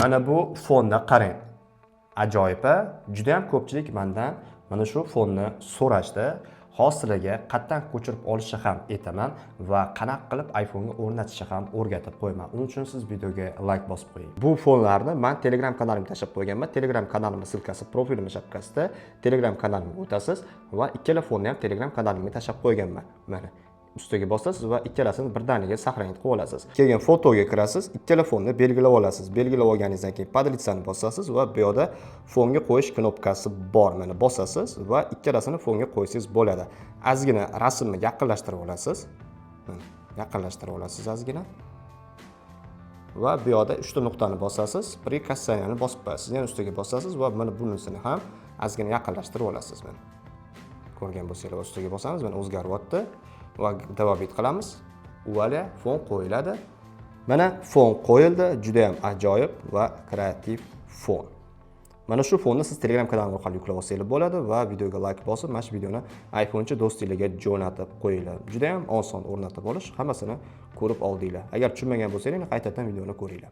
Mana bu fonni qarang. Ajoyib-a? Juda ham ko'pchilik mendan mana shu fonni so'rashdi. Hosiliga qatdan ko'chirib olishni ham aytaman va qanaqa qilib iPhone ga o'rnatishni ham o'rgatib qo'yaman. Uning uchun siz videoga like bosib qo'ying. Bu fonlarni men Telegram kanalimga tashlab qo'yganman. Telegram kanalimning silkasi profilim shapkasida. Telegram kanalimga o'tasiz va ikkala fonni ham Telegram kanalimga tashlab qo'yganman. Mana ustiga bosasiz va ikkalasini birdaniga saqlanib qilib olasiz. Keyin fotoga kirasiz, ikkala fonni belgilab olasiz. Belgilab olganingizdan keyin padlitsani bosasiz va bu yerda fonga qo'yish knopkasi bor. Mana bosasiz va ikkalasini fonga qo'ysangiz bo'ladi. Ozgina rasmni yaqinlashtirib olasiz. Mana yaqinlashtirib olasiz ozgina. Va bu yerda 3 ta nuqtani bosasiz, prikassaniyani bosib qo'yasiz. Yana ustiga bosasiz va mana bunisini ham ozgina yaqinlashtirib olasiz. Mana ko'rgan bo'lsangiz ustiga bosamiz, mana o'zgaryapti. Va davom qilamiz. Uvali fon qo'yiladi. Mana fon qo'yildi, juda ham ajoyib va kreativ fon. Mana shu fonni siz Telegram kanalim orqali yuklab olsangiz bo'ladi va videoga like bosib, mana shu videoni iPhonechi do'stingizga jo'natib qo'yinglar. Juda ham oson o'rnatib olish, hammasini ko'rib oldinglar. Agar tushunmagan bo'lsangiz, qaytadan videoni ko'ringlar.